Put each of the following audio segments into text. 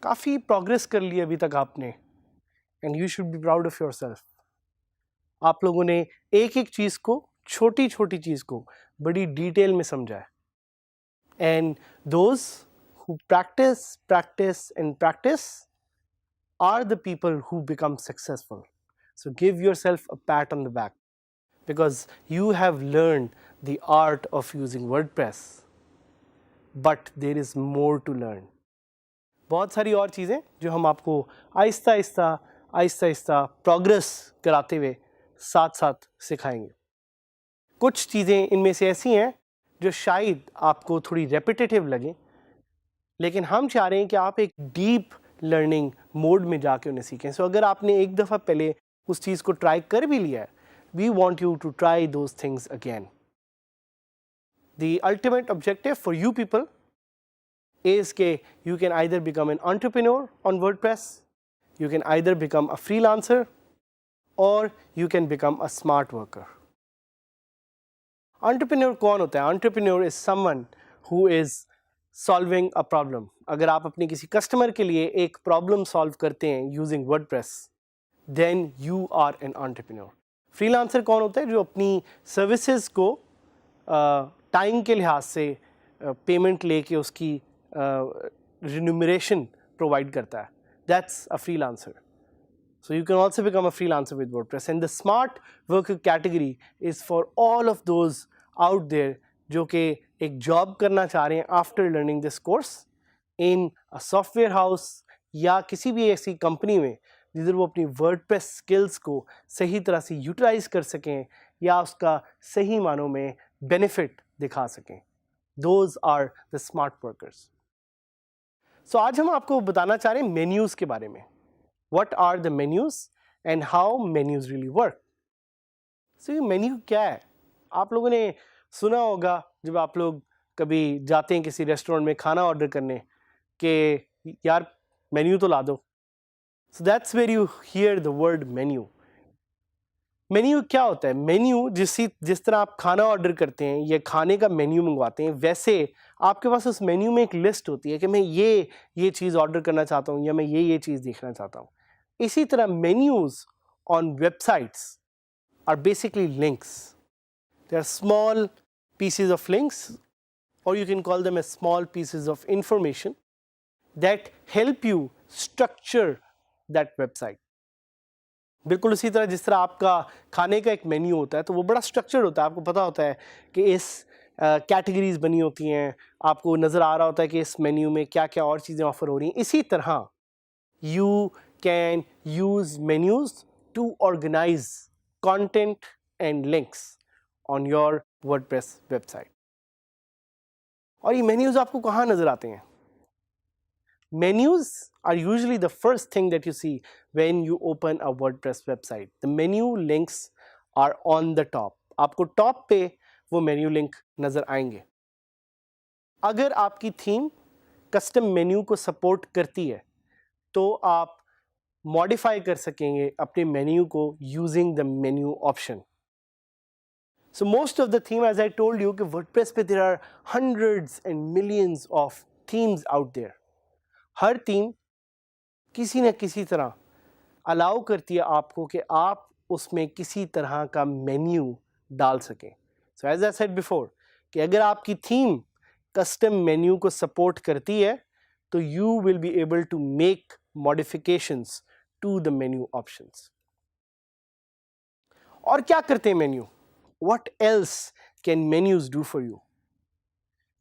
काफ़ी प्रोग्रेस कर ली अभी तक आपने, and you should be proud of your self. आप लोगों ने एक एक चीज़ को, छोटी छोटी चीज़ को बड़ी डिटेल में समझा है। And those who practice and practice are the people who become successful. So give yourself a pat on the back because you have learned the art of using WordPress, but there is more to learn. बहुत सारी और चीज़ें जो हम आपको Aahista Aahista progress कराते हुए साथ साथ सिखाएंगे। कुछ चीज़ें इनमें से ऐसी हैं जो शायद आपको थोड़ी रेपिटेटिव लगें, लेकिन हम चाह रहे हैं कि आप एक डीप लर्निंग मोड में जाके उन्हें सीखें। सो अगर आपने एक दफ़ा पहले उस चीज़ को ट्राई कर भी लिया है, we want you to try those things again. The ultimate objective for you people is कि you can either become an entrepreneur on WordPress, you can either become a freelancer, or you can become a smart worker. Entrepreneur कौन होता है? Entrepreneur is someone who is solving a problem. अगर आप अपने किसी customer के लिए एक प्रॉब्लम सॉल्व करते हैं using WordPress, then you are an entrepreneur. Freelancer कौन होता है? जो अपनी सर्विसेज को टाइम के लिहाज से पेमेंट लेके उसकी remuneration provide करता है. That's a freelancer. So you can also become a freelancer with WordPress. And the smart worker category is for all of those out there जो कि एक जॉब करना चाह रहे हैं after learning this course in a software house या किसी भी ऐसी कंपनी में जिधर वो अपनी WordPress skills को सही तरह से यूटिलाइज कर सकें या उसका सही मानों में बेनिफिट दिखा सकें. Those are the smart workers. So आज हम आपको बताना चाह रहे हैं मेन्यूज़ के बारे में. What are the menus and how menus really work? So ये मेन्यू क्या है? आप लोगों ने सुना होगा जब आप लोग कभी जाते हैं किसी रेस्टोरेंट में खाना ऑर्डर करने कि यार मेन्यू तो ला दो. So that's where you hear the word menu. Menu क्या होता है? मेन्यू जिस तरह आप खाना ऑर्डर करते हैं या खाने का मेन्यू मंगवाते हैं, वैसे आपके पास उस मेन्यू में एक लिस्ट होती है कि मैं ये चीज़ ऑर्डर करना चाहता हूँ या मैं ये चीज़ देखना चाहता हूँ. इसी तरह menus on websites are basically links. They are small pieces of links, or you can call them as small pieces of information that help you structure that website. बिल्कुल उसी तरह जिस तरह आपका खाने का एक मेन्यू होता है तो वो बड़ा स्ट्रक्चर्ड होता है. आपको पता होता है कि इस कैटेगरीज बनी होती हैं, आपको नज़र आ रहा होता है कि इस मेन्यू में क्या क्या और चीज़ें ऑफर हो रही हैं. इसी तरह you can use menus to organise content and links on your WordPress website. और ये मेन्यूज़ आपको कहाँ नज़र आते हैं? Menus are usually the first thing that you see when you open a WordPress website. The menu links are on the top. आपको top पे वो मेन्यू लिंक नज़र आएंगे. अगर आपकी थीम कस्टम मेन्यू को सपोर्ट करती है तो आप मॉडिफाई कर सकेंगे अपने मेन्यू को using the menu option. So most of the theme, as I told you, कि WordPress पे there are hundreds and millions of themes out there. Her theme किसी न किसी तरह अलाउ करती है आपको कि आप उसमें किसी तरह का मेन्यू डाल सकें. So as I said before कि अगर आपकी थीम कस्टम मेन्यू को सपोर्ट करती है तो you will be able to make modifications to the menu options. और क्या करते हैं menu? What else can menus do for you?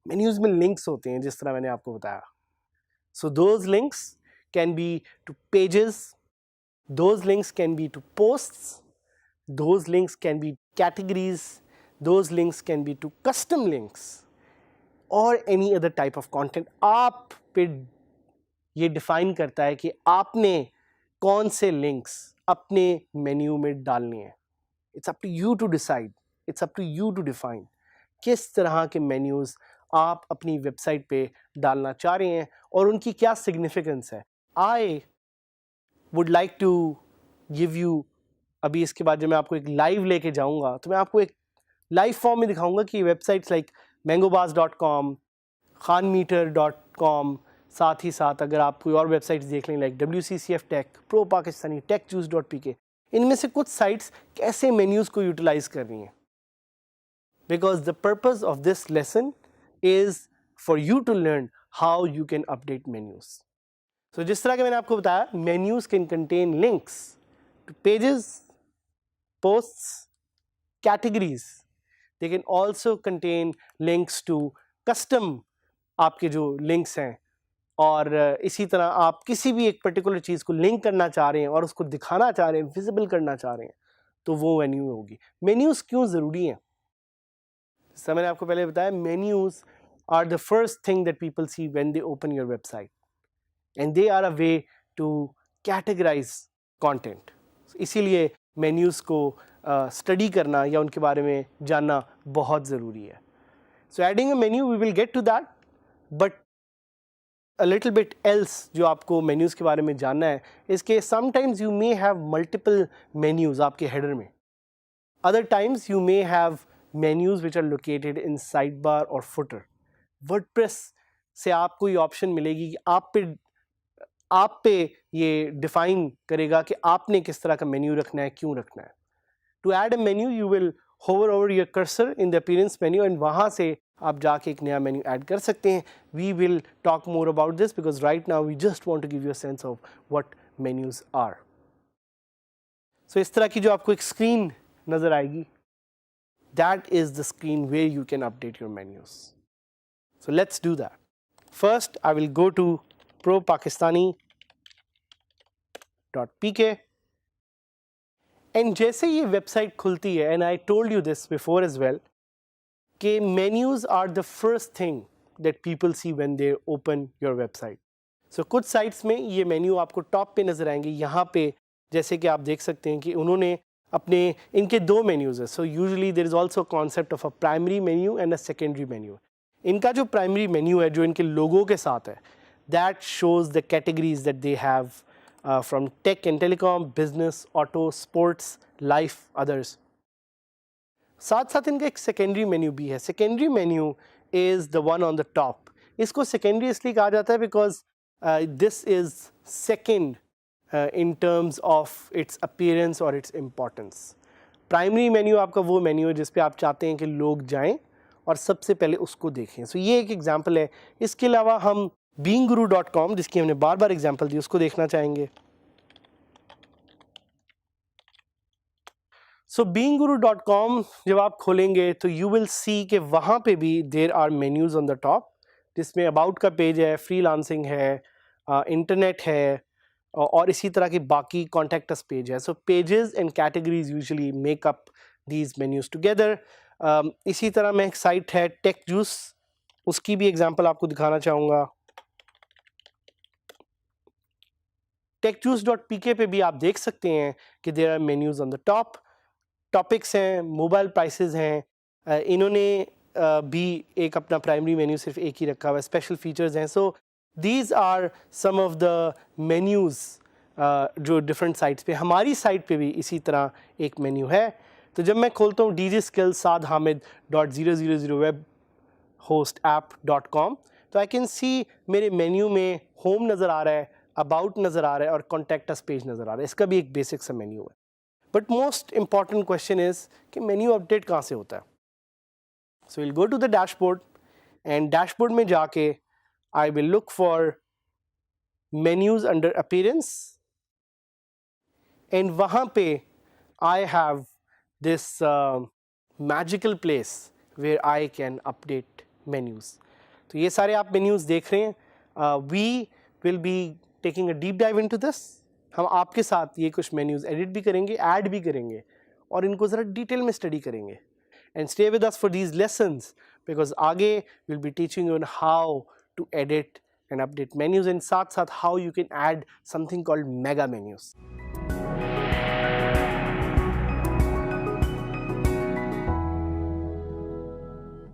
Menus में लिंक्स होते हैं जिस तरह मैंने आपको बताया. So those links can be to pages, those links can be to posts, those links can be categories, those links can be to custom links or any other type of content. आप पे ये define करता है कि आपने कौन से links अपने menu में डालने हैं. It's up to you to decide. It's up to you to define किस तरह के menus आप अपनी वेबसाइट पे डालना चाह रहे हैं और उनकी क्या सिग्निफिकेंस है. I would like to give you, अभी इसके बाद जब मैं आपको एक लाइव लेके जाऊंगा तो मैं आपको एक लाइव फॉर्म में दिखाऊंगा कि वेबसाइट्स लाइक mangobars.com, khanmeter.com, साथ ही साथ अगर आप कोई और वेबसाइट्स देख लें like WCCF tech, ProPakistani, techjuice.pk, इनमें से कुछ साइट्स कैसे मेन्यूज़ को यूटिलाइज कर रही हैं. Because the purpose of this lesson is for you to learn how you can update menus. So जिस तरह के मैंने आपको बताया, menus can contain links to pages, posts, categories. They can also contain links to custom आपके जो links हैं, और इसी तरह आप किसी भी एक पर्टिकुलर चीज़ को लिंक करना चाह रहे हैं और उसको दिखाना चाह रहे हैं, विजिबल करना चाह रहे हैं, तो वो मेन्यू होगी. मेन्यूज़ क्यों ज़रूरी हैं? जैसा मैंने आपको पहले बताया, menus are the first thing that people see when they open your website, and they are a way to categorize content. इसीलिए मेन्यूज़ को स्टडी करना या उनके बारे में जानना बहुत ज़रूरी है. So adding a menu, we will get to that, but a little bit else जो आपको मेन्यूज़ के बारे में जानना है, इसके sometimes you may have multiple menus आपके header में. Other times you may have menus which are located in sidebar or footer. WordPress से आपको ये ऑप्शन मिलेगी कि आप पे ये डिफाइन करेगा कि आपने किस तरह का मेन्यू रखना है, क्यों रखना है. To add a menu, you will hover over your cursor in the appearance menu and वहाँ से आप जाके एक नया मेन्यू ऐड कर सकते हैं. We will talk more about this because right now we just want to give you a sense of what menus are. So इस तरह की जो आपको एक स्क्रीन नज़र आएगी, that is the screen where you can update your menus. So let's do that. First, I will go to propakistani.pk. And जैसे ये वेबसाइट खुलती है, and I told you this before as well, कि menus are the first thing that people see when they open your website. So कुछ sites में ये menu आपको top पे नज़र आएंगे. यहाँ पे जैसे कि आप देख सकते हैं कि उन्होंने अपने इनके दो मेन्यूज़ हैं. So usually there is also concept of a primary menu and a secondary menu. इनका जो प्राइमरी मेन्यू है, जो इनके लोगों के साथ है, that shows the categories that they have from tech and telecom, business, auto, sports, life, others. साथ साथ इनका एक सेकेंडरी मेन्यू भी है. Secondary menu is the one on the top. इसको सेकेंडरी इसलिए कहा जाता है because this is second in terms of its appearance or its importance. Primary menu आपका वो मेन्यू है जिस पे आप चाहते हैं कि लोग जाएं और सबसे पहले उसको देखें. सो ये एक एग्जांपल है. इसके अलावा हम beangguru.com, जिसकी हमने बार बार एग्जांपल दी, उसको देखना चाहेंगे. सो beangguru.com जब आप खोलेंगे तो यू विल सी कि वहाँ पे भी there are menus on the top, जिसमें अबाउट का पेज है, फ्रीलांसिंग है, इंटरनेट है, और इसी तरह की बाकी कॉन्टैक्ट अस पेज है. So pages and categories usually make up these menus together. इसी तरह में एक साइट है टेक जूस, उसकी भी एग्जांपल आपको दिखाना चाहूँगा. techjuice.pk पे भी आप देख सकते हैं कि there are menus on the top. Topics हैं, मोबाइल प्राइसेस हैं, इन्होंने भी एक अपना प्राइमरी मेन्यू सिर्फ एक ही रखा हुआ है. स्पेशल फीचर्स हैं. सो These are some of the menus जो डिफरेंट साइट्स पे. हमारी साइट पे भी इसी तरह एक मेन्यू है. तो जब मैं खोलता हूँ Digiskills saadhamid.000webhostapp.com, तो आई कैन सी मेरे मेन्यू में होम नज़र आ रहा है, अबाउट नज़र आ रहा है और कॉन्टैक्ट अस पेज नज़र आ रहा है. इसका भी एक बेसिक सा मेन्यू है. But most important question is कि मेन्यू अपडेट कहाँ से होता है. So will go to the dashboard, and dashboard में जाके I will look for menus under appearance, and वहाँ पे I have this magical place where I can update menus. तो ये सारे आप menus देख रहे हैं. We will be taking a deep dive into this. हम आपके साथ ये कुछ menus edit भी करेंगे, add भी करेंगे और इनको ज़रा डिटेल में स्टडी करेंगे. And stay with us for these lessons because आगे we'll be teaching you on how to edit and update menus, and साथ साथ how you can add something called mega menus.